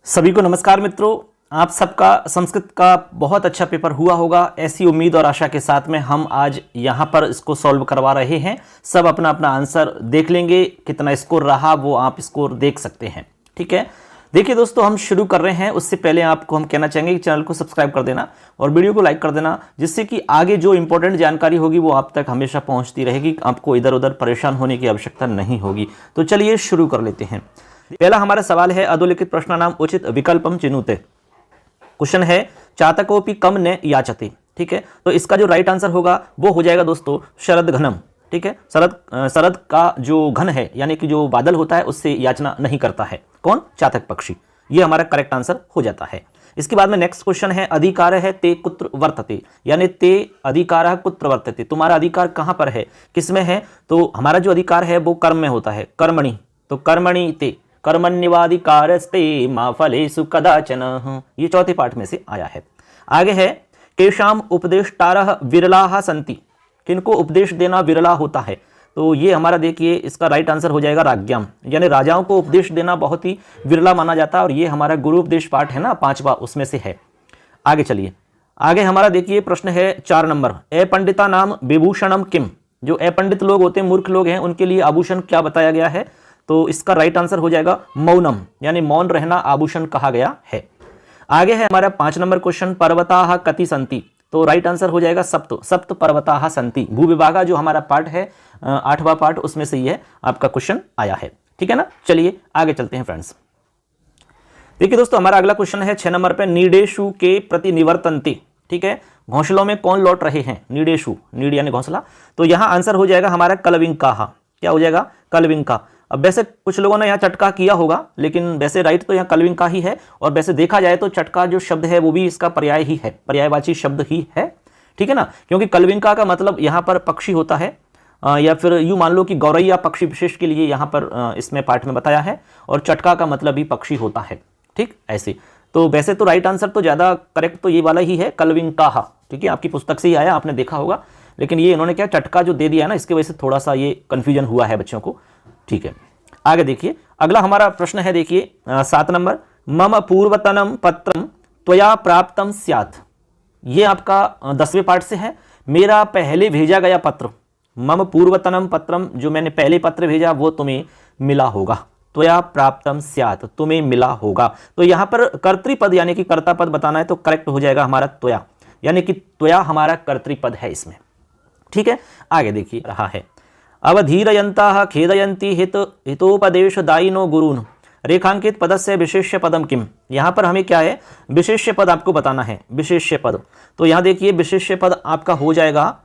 सभी को नमस्कार मित्रों। आप सबका संस्कृत का बहुत अच्छा पेपर हुआ होगा, ऐसी उम्मीद और आशा के साथ में हम आज यहाँ पर इसको सॉल्व करवा रहे हैं। सब अपना अपना आंसर देख लेंगे, कितना स्कोर रहा वो आप स्कोर देख सकते हैं। ठीक है, देखिए दोस्तों, हम शुरू कर रहे हैं। उससे पहले आपको हम कहना चाहेंगे कि चैनल को सब्सक्राइब कर देना और वीडियो को लाइक कर देना, जिससे कि आगे जो इंपॉर्टेंट जानकारी होगी वो आप तक हमेशा पहुँचती रहेगी, आपको इधर उधर परेशान होने की आवश्यकता नहीं होगी। तो चलिए शुरू कर लेते हैं। पहला हमारा सवाल है, अधोलिखित प्रश्नानाम उचित विकल्पम चिनुते। क्वेश्चन है चातकोपि कम न याचते। ठीक है, तो इसका जो राइट आंसर होगा वो हो जाएगा दोस्तों शरद घनम। ठीक है, शरद का जो घन है यानी कि जो बादल होता है उससे याचना नहीं करता है। कौन? चातक पक्षी। ये हमारा करेक्ट आंसर हो जाता है। इसके बाद में नेक्स्ट क्वेश्चन है, अधिकार है ते कुत्र वर्तते, यानी ते अधिकार कुत्र वर्तते, तुम्हारा अधिकार कहां पर है, किसमें है? तो हमारा जो अधिकार है वो कर्म में होता है, कर्मणि। तो कर्मणि ते कर्मण्यवाधिकारस्ते मा फलेषु कदाचन, ये चौथे पाठ में से आया है। आगे है, केशाम उपदेष्टारः विरलाः सन्ति, किनको उपदेश देना विरला होता है? तो ये हमारा देखिए इसका राइट आंसर हो जाएगा राज्ञाम, यानी राजाओं को उपदेश देना बहुत ही विरला माना जाता है, और ये हमारा गुरु उपदेश पाठ है ना, 5वां, उसमें से है। आगे चलिए, आगे हमारा देखिए प्रश्न है 4 नंबर, अपंडिता नाम विभूषणम किम, जो अपंडित लोग होते हैं, मूर्ख लोग हैं, उनके लिए आभूषण क्या बताया गया है? तो इसका राइट आंसर हो जाएगा मौनम, यानी मौन रहना आभूषण कहा गया है। आगे है हमारा 5 नंबर क्वेश्चन, पर्वताः कति सन्ति, तो राइट आंसर हो जाएगा सप्त, सप्त पर्वताः सन्ति। भू विभागा जो हमारा पार्ट है 8वां पार्ट, उसमें से ये आपका क्वेश्चन आया है। ठीक है ना, चलिए आगे चलते हैं फ्रेंड्स। देखिए दोस्तों, हमारा अगला क्वेश्चन है 6 नंबर पे, नीडेशु के प्रति निवर्तन्ते। ठीक है, घोंसलों में कौन लौट रहे हैं? नीडेशु, नीड यानी घोंसला, तो यहाँ आंसर हो जाएगा हमारा कलविंकाः। क्या हो जाएगा? कलविंका। अब वैसे कुछ लोगों ने यहाँ चटका किया होगा, लेकिन वैसे राइट तो यहाँ कलविंका ही है, और वैसे देखा जाए तो चटका जो शब्द है वो भी इसका पर्याय ही है, पर्यायवाची शब्द ही है। ठीक है ना, क्योंकि कलविंका का मतलब यहाँ पर पक्षी होता है, या फिर यूँ मान लो कि गौरैया पक्षी विशेष के लिए यहाँ पर इसमें पाठ में बताया है, और चटका का मतलब भी पक्षी होता है। ठीक, ऐसे तो वैसे तो राइट आंसर तो ज़्यादा करेक्ट तो ये वाला ही है, कलविंकाः। ठीक है, आपकी पुस्तक से ही आया, आपने देखा होगा, लेकिन ये इन्होंने क्या चटका जो दे दिया है ना, इसकी वजह से थोड़ा सा ये कन्फ्यूजन हुआ है बच्चों को। ठीक है, आगे देखिए अगला हमारा प्रश्न है, देखिए 7 नंबर, मम पूर्वतनम पत्रम त्वया प्राप्तम स्यात्। ये आपका 10वें पाठ से है, मेरा पहले भेजा गया पत्र, मम पूर्वतनम पत्रम, जो मैंने पहले पत्र भेजा वो तुम्हें मिला होगा, त्वया प्राप्तम स्यात्, तुम्हें मिला होगा। तो यहाँ पर कर्तृपद यानी कि कर्ता पद बताना है, तो करेक्ट हो जाएगा हमारा त्वया, यानी कि त्वया हमारा कर्तृपद है इसमें। ठीक है, आगे देखिए रहा है, अवधीरयन्ताः खेदयन्ति हितोपदेशदायिनो गुरून् रेखांकित पदस्य विशेष्य पदम किम। यहाँ पर हमें क्या है, विशेष्य पद आपको बताना है, विशेष्य पद। तो यहाँ देखिए विशेष्य पद आपका हो जाएगा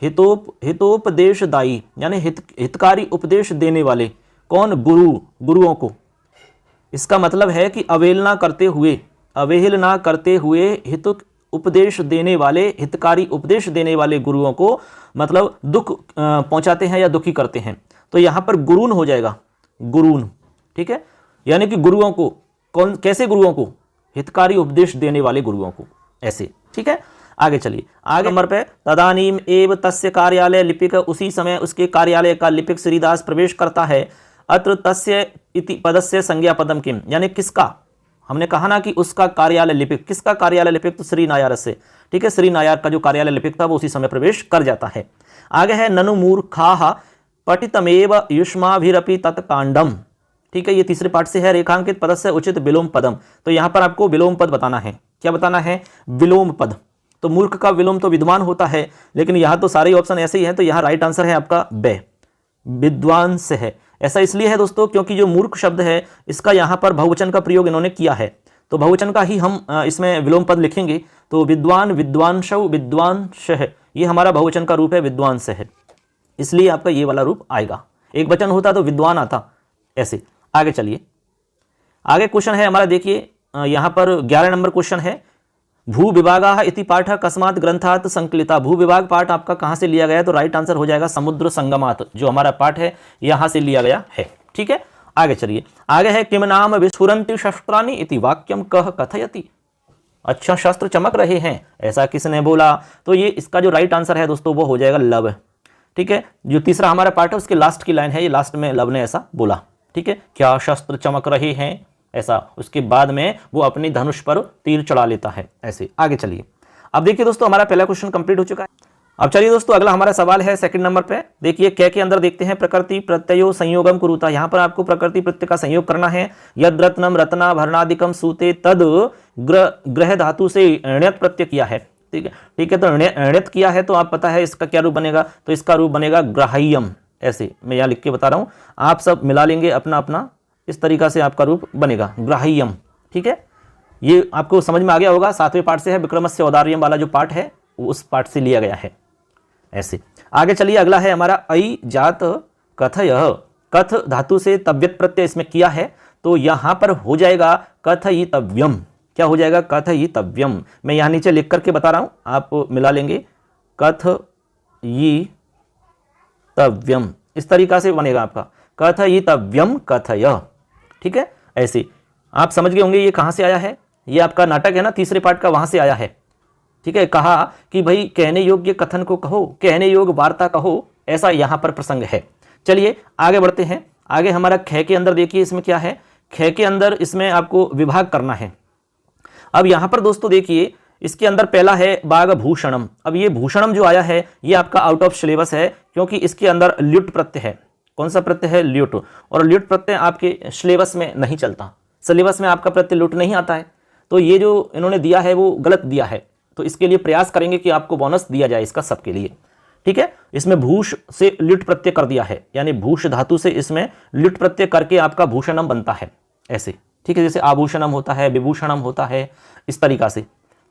हितोपदेशदायी, यानी हितकारी उपदेश देने वाले। कौन? गुरु, गुरुओं को। इसका मतलब है कि अवहेलना करते हुए हित उपदेश देने वाले, हितकारी उपदेश देने वाले गुरुओं को मतलब दुख पहुंचाते हैं या दुखी करते हैं, तो यहां पर गुरून हो जाएगा, गुरून। ठीक है, यानी कि गुरुओं को, कौन, कैसे गुरुओं को? हितकारी उपदेश देने वाले गुरुओं को, ऐसे। ठीक है, आगे चलिए, आगे नंबर पे, तदानीम एव तस्य कार्यालय लिपिक, उसी समय उसके कार्यालय का लिपिक श्रीदास प्रवेश करता है। अत्र तस्य इति पदस्य संज्ञा पदम किम, यानी किसका? हमने कहा ना कि उसका कार्यालय लिपिक, किसका कार्यालय लिपिक? तो श्री नायर से। ठीक है, श्री नायर का जो कार्यालय लिपिक था वो उसी समय प्रवेश कर जाता है। आगे है, ननु मूर्खाः पठितमेव युष्माभिरपि तत्कांडम। ठीक है, ये तीसरे पाठ से है, रेखांकित पदस्य उचित विलोम पदम। तो यहाँ पर आपको विलोम पद बताना है। क्या बताना है? विलोम पद। तो मूर्ख का विलोम तो विद्वान होता है, लेकिन यहाँ तो सारे ऑप्शन ऐसे ही हैं, तो यहाँ राइट आंसर है आपका बे, विद्वान से है। ऐसा इसलिए है दोस्तों क्योंकि जो मूर्ख शब्द है इसका यहाँ पर बहुवचन का प्रयोग इन्होंने किया है, तो बहुवचन का ही हम इसमें विलोम पद लिखेंगे। तो विद्वान, विद्वांशौ, विद्वांशः, ये हमारा बहुवचन का रूप है, विद्वान से है, इसलिए आपका ये वाला रूप आएगा। एक वचन होता तो विद्वान आता, ऐसे। आगे चलिए, आगे क्वेश्चन है हमारा, देखिए यहाँ पर 11 नंबर क्वेश्चन है, भू विभागाः इति पाठः कस्मात् ग्रंथात् संकलिता। भू विभाग पाठ आपका कहाँ से लिया गया है? तो राइट आंसर हो जाएगा समुद्र संगमात्, जो हमारा पाठ है यहाँ से लिया गया है। ठीक है, आगे चलिए, आगे है, किम नाम विस्फुरन्ति शस्त्राणि इति वाक्यम कह कथयति। अच्छा, शस्त्र चमक रहे हैं, ऐसा किसने बोला? तो ये इसका जो राइट आंसर है दोस्तों वो हो जाएगा लव। ठीक है, जो तीसरा हमारा पाठ है उसके लास्ट की लाइन है, ये लास्ट में लव ने ऐसा बोला। ठीक है, क्या शस्त्र चमक रहे हैं, ऐसा, उसके बाद में वो अपनी धनुष पर तीर चढ़ा लेता है। ऐसे आगे चलिए। अब देखिए दोस्तों, हमारा पहला क्वेश्चन कंप्लीट हो चुका है। अब चलिए दोस्तों, अगला हमारा सवाल है सेकंड नंबर पे। देखिए कै के अंदर देखते हैं, प्रकृति प्रत्ययो संयोगम कुरुता। यहाँ पर आपको प्रकृति प्रत्यय का संयोग करना है। यद रत्नम रत्नाभरणादिकम सूते तद ग्रह धातु से ण्यत प्रत्यय किया है। ठीक है, ठीक है, तो ण्यत किया है तो आप पता है इसका क्या रूप बनेगा, तो इसका रूप बनेगा ग्राह्यम। ऐसे मैं यहाँ लिख के बता रहा हूँ, आप सब मिला लेंगे अपना अपना, इस तरीका से आपका रूप बनेगा ग्राह्यम। ठीक है, ये आपको समझ में आ गया होगा। 7वें पाठ से है, विक्रमस्य औदार्यम वाला जो पाठ है उस पाठ से लिया गया है। ऐसे आगे चलिए, अगला है हमारा अयि जात कथय। कथ धातु से तव्यत प्रत्यय इसमें किया है, तो यहां पर हो जाएगा कथयितव्यम। क्या हो जाएगा, कथयितव्यम। मैं यहां नीचे लिख करके बता रहा हूं, आप मिला लेंगे, कथयितव्यम, इस तरीका से बनेगा आपका कथयितव्यम कथय। ठीक है, ऐसे आप समझ गए होंगे ये कहां से आया है। ये आपका नाटक है ना तीसरे पार्ट का, वहां से आया है। ठीक है, कहा कि भाई कहने योग्य कथन को कहो, कहने योग्य वार्ता कहो, ऐसा यहां पर प्रसंग है। चलिए आगे बढ़ते हैं। आगे हमारा ख के अंदर देखिए इसमें क्या है। ख के अंदर इसमें आपको विभाग करना है। अब यहां पर दोस्तों देखिए, इसके अंदर पहला है बाघ भूषणम। अब ये भूषणम जो आया है ये आपका आउट ऑफ सिलेबस है, क्योंकि इसके अंदर ल्युट प्रत्यय है। कौन सा प्रत्यय है, ल्युट। और ल्युट प्रत्यय आपके सिलेबस में नहीं चलता, सिलेबस में आपका प्रत्यय ल्युट नहीं आता है। तो ये जो इन्होंने दिया है वो गलत दिया है, तो इसके लिए प्रयास करेंगे कि आपको बोनस दिया जाए इसका सबके लिए। ठीक है, इसमें भूष से ल्युट प्रत्यय कर दिया है, यानी भूष धातु से इसमें ल्युट प्रत्यय करके आपका भूषणम बनता है। ऐसे ठीक है, जैसे आभूषणम होता है, विभूषणम होता है, इस तरीका से।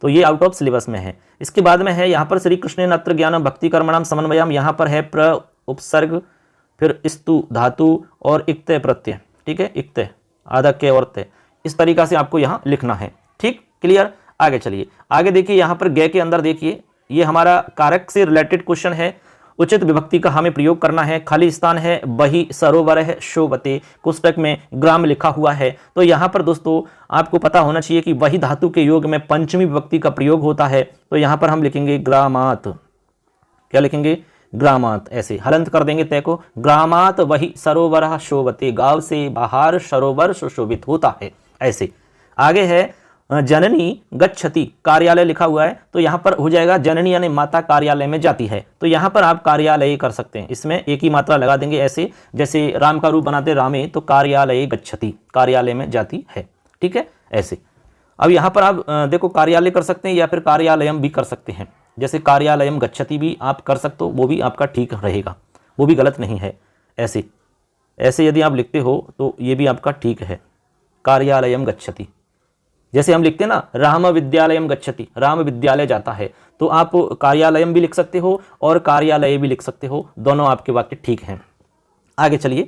तो ये आउट ऑफ सिलेबस में है। इसके बाद में है यहाँ पर श्री कृष्ण नत्र ज्ञानम भक्ति कर्मणाम समन्वयम। यहाँ पर है प्र उपसर्ग, फिर स्तु धातु और इक्तय प्रत्यय। ठीक है, इक्तय आधा के और तय, इस तरीका से आपको यहाँ लिखना है। ठीक, क्लियर। आगे चलिए, आगे देखिए यहाँ पर गे के अंदर देखिए, ये हमारा कारक से रिलेटेड क्वेश्चन है। उचित विभक्ति का हमें प्रयोग करना है। खाली स्थान है, बही सरोवर है शोभते, पुस्तक में ग्राम लिखा हुआ है। तो यहाँ पर दोस्तों आपको पता होना चाहिए कि वही धातु के योग में पंचमी विभक्ति का प्रयोग होता है। तो यहाँ पर हम लिखेंगे ग्रामात। क्या लिखेंगे, ग्रामात। ऐसे हलंत कर देंगे तय को, ग्रामात वही सरोवर शोभते, गांव से बाहर सरोवर सुशोभित होता है। ऐसे आगे है जननी गच्छति, कार्यालय लिखा हुआ है, तो यहाँ पर हो जाएगा जननी यानी माता कार्यालय में जाती है। तो यहाँ पर आप कार्यालय कर सकते हैं, इसमें एक ही मात्रा लगा देंगे। ऐसे जैसे राम का रूप बनाते रामे, तो कार्यालय गच्छति, कार्यालय में जाती है। ठीक है, ऐसे। अब यहाँ पर आप देखो कार्यालय कर सकते हैं या फिर कार्यालयम भी कर सकते हैं। जैसे कार्यालयम गच्छति भी आप कर सकते हो, वो भी आपका ठीक रहेगा, वो भी गलत नहीं है। ऐसे ऐसे यदि आप लिखते हो तो ये भी आपका ठीक है, कार्यालयम गच्छति। जैसे हम लिखते हैं ना राम विद्यालयम गच्छति, राम विद्यालय जाता है, तो आप कार्यालयम भी लिख सकते हो और कार्यालय भी लिख सकते हो, दोनों आपके वाक्य ठीक हैं। आगे चलिए,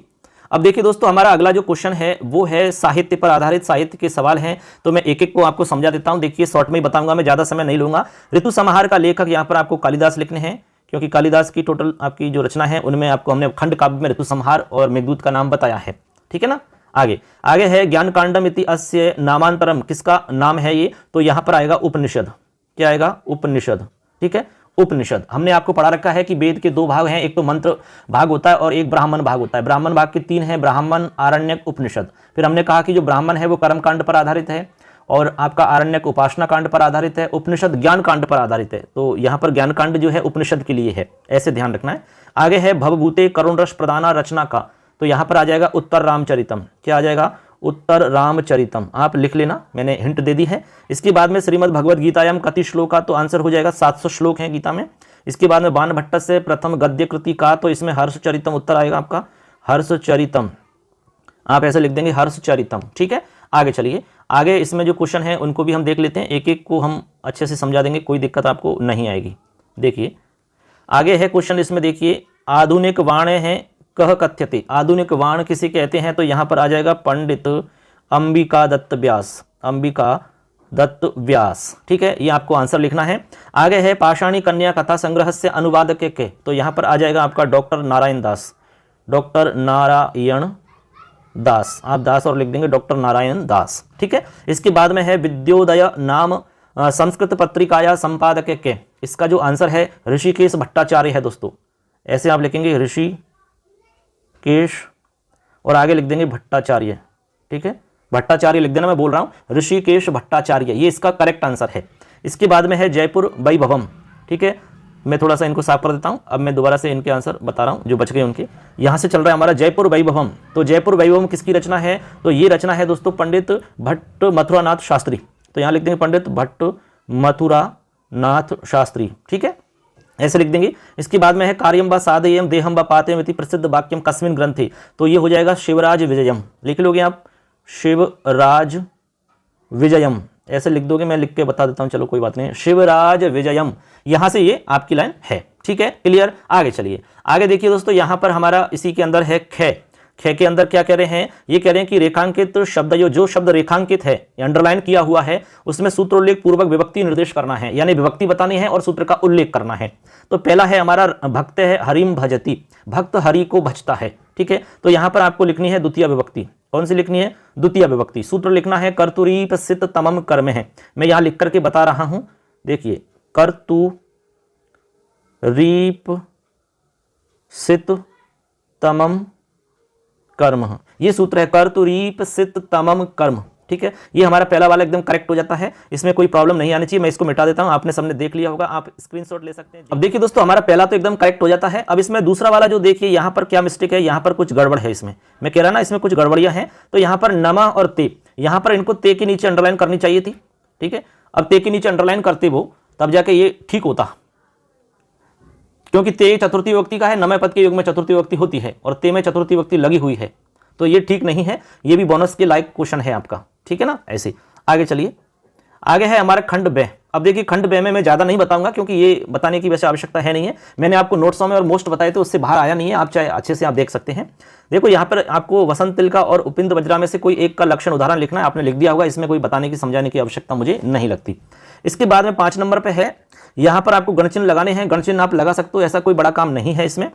अब देखिए दोस्तों हमारा अगला जो क्वेश्चन है वो है साहित्य पर आधारित, साहित्य के सवाल हैं। तो मैं एक एक को आपको समझा देता हूं। देखिए शॉर्ट में ही बताऊंगा, मैं ज़्यादा समय नहीं लूंगा। ऋतु समाहार का लेखक यहाँ पर आपको कालिदास लिखने हैं, क्योंकि कालिदास की टोटल आपकी जो रचना है उनमें आपको हमने खंड काव्य में ऋतु संहार और मेघदूत का नाम बताया है। ठीक है ना। आगे आगे है ज्ञान कांडम इति अस्य नामांतरम, किसका नाम है ये, तो यहां पर आएगा उपनिषद। क्या आएगा, उपनिषद। ठीक है, उपनिषद। हमने आपको पढ़ा रखा है कि वेद के दो भाग हैं, एक तो मंत्र भाग होता है और एक ब्राह्मण भाग होता है। ब्राह्मण भाग के तीन हैं, ब्राह्मण, आरण्यक, उपनिषद। फिर हमने कहा कि जो ब्राह्मण है वो कर्म कांड पर आधारित है और आपका आरण्यक उपासना कांड पर आधारित है, उपनिषद ज्ञान कांड पर आधारित है। तो यहाँ पर ज्ञान कांड जो है उपनिषद के लिए है, ऐसे ध्यान रखना है। आगे है भवभूते करुण रस प्रदाना रचना का, तो यहाँ पर आ जाएगा उत्तर रामचरितम। क्या आ जाएगा, उत्तर रामचरितम। आप लिख लेना, मैंने हिंट दे दी है। इसके बाद में श्रीमद् भगवद गीतायाम कति श्लोका, तो आंसर हो जाएगा 700 श्लोक हैं गीता में। इसके बाद में बाण भट्ट से प्रथम गद्य कृति का, तो इसमें हर्षचरितम उत्तर आएगा आपका, हर्षचरितम। आप ऐसे लिख देंगे हर्षचरितम। ठीक है, आगे चलिए, आगे इसमें जो क्वेश्चन है उनको भी हम देख लेते हैं, एक एक को हम अच्छे से समझा देंगे, कोई दिक्कत आपको नहीं आएगी। देखिए आगे है क्वेश्चन, इसमें देखिए आधुनिक वाण है कह कथ्यते, आधुनिक वाण किसे कहते हैं, तो यहाँ पर आ जाएगा पंडित अंबिका दत्त व्यास, अंबिका दत्त व्यास। ठीक है, ये आपको आंसर लिखना है। आगे है पाषाणी कन्या कथा संग्रह से अनुवादक के, तो यहाँ पर आ जाएगा आपका डॉक्टर नारायण दास, डॉक्टर नारायण दास। आप दास और लिख देंगे डॉक्टर नारायण दास। ठीक है, इसके बाद में है विद्योदय नाम संस्कृत पत्रिकाया संपादक के, इसका जो आंसर है ऋषिकेश भट्टाचार्य है दोस्तों। ऐसे आप लिखेंगे ऋषिकेश और आगे लिख देंगे भट्टाचार्य। ठीक है, भट्टाचार्य लिख देना, मैं बोल रहा हूं ऋषिकेश भट्टाचार्य, ये इसका करेक्ट आंसर है। इसके बाद में है जयपुर वैभवम। ठीक है, मैं थोड़ा सा इनको साफ कर देता हूं, अब मैं दोबारा से इनके आंसर बता रहा हूं जो बच गए उनके। यहां से चल रहा है हमारा जयपुर वैभवम। तो जयपुर वैभवम किसकी रचना है? तो ये रचना है दोस्तों पंडित भट्ट मथुरानाथ शास्त्री। तो यहां लिख देंगे पंडित भट्ट मथुरानाथ शास्त्री। ठीक है, ऐसे लिख देंगे। इसके बाद में है कार्यम व साधयम देहम व पातयम इति प्रसिद्ध वाक्यम कस्मिन् ग्रंथे। तो ये हो जाएगा शिवराज विजयम। लिख लोगे आप शिवराज विजयम, ऐसे लिख दोगे, मैं लिख के बता देता हूं, चलो कोई बात नहीं, शिवराज विजयम। यहां से ये आपकी लाइन है। ठीक है, क्लियर। आगे चलिए, आगे देखिए दोस्तों, यहां पर हमारा इसी के अंदर है ख। ख के अंदर क्या कह रहे हैं? ये कह रहे हैं कि रेखांकित शब्द, जो शब्द रेखांकित है, अंडरलाइन किया हुआ है, उसमें सूत्रोल्लेख पूर्वक विभक्ति निर्देश करना है, यानी विभक्ति बतानी है और सूत्र का उल्लेख करना है। तो पहला है हमारा भक्त है हरिम भजती, भक्त हरि को भजता है। ठीक है, तो यहां पर आपको लिखनी है द्वितीय विभक्ति। कौन सी लिखनी है? द्वितीय विभक्ति। सूत्र लिखना है कर्तुरीप सित तमम कर्म है। मैं यहां लिख करके बता रहा हूं, देखिए कर्तुरीप सित तमम कर्म, ये सूत्र है कर्तुरीप सित तमम कर्म। ठीक है, ये हमारा पहला वाला एकदम करेक्ट हो जाता है, इसमें कोई प्रॉब्लम नहीं आनी चाहिए। मैं इसको मिटा देता हूं, आपने सबने देख लिया होगा, आप स्क्रीनशॉट ले सकते हैं। अब देखिए दोस्तों, हमारा पहला तो एकदम करेक्ट हो जाता है। अब इसमें दूसरा वाला जो देखिए, यहां पर क्या मिस्टेक है, यहां पर कुछ गड़बड़ है इसमें, मैं कह रहा ना इसमें कुछ गड़बड़ियां हैं। तो यहां पर नमा और ते, यहां पर इनको ते के नीचे अंडरलाइन करनी चाहिए थी। ठीक है, अब ते के नीचे अंडरलाइन करते वो तब जाके ये ठीक होता, क्योंकि ते चतुर्थी विभक्ति का है, नमय पद के युग में चतुर्थी विभक्ति होती है और ते में चतुर्थी विभक्ति लगी हुई है, तो ये ठीक नहीं है। ये भी बोनस के लायक क्वेश्चन है आपका। ठीक है ना, ऐसे आगे चलिए। आगे है हमारा खंड ब। अब देखिए खंड ब में मैं ज्यादा नहीं बताऊंगा, क्योंकि ये बताने की वैसे आवश्यकता है नहीं है। मैंने आपको नोट्सों में और मोस्ट बताए थे, उससे बाहर आया नहीं है, आप चाहे अच्छे से आप देख सकते हैं। देखो यहाँ पर आपको वसंत तिलका और उपिंद वज्रा में से कोई एक का लक्षण उदाहरण लिखना है, आपने लिख दिया होगा, इसमें कोई बताने की समझाने की आवश्यकता मुझे नहीं लगती। इसके बाद में 5 नंबर पे है, यहाँ पर आपको गणचिन्ह लगाने हैं। गणचिन्ह आप लगा सकते हो, ऐसा कोई बड़ा काम नहीं है इसमें।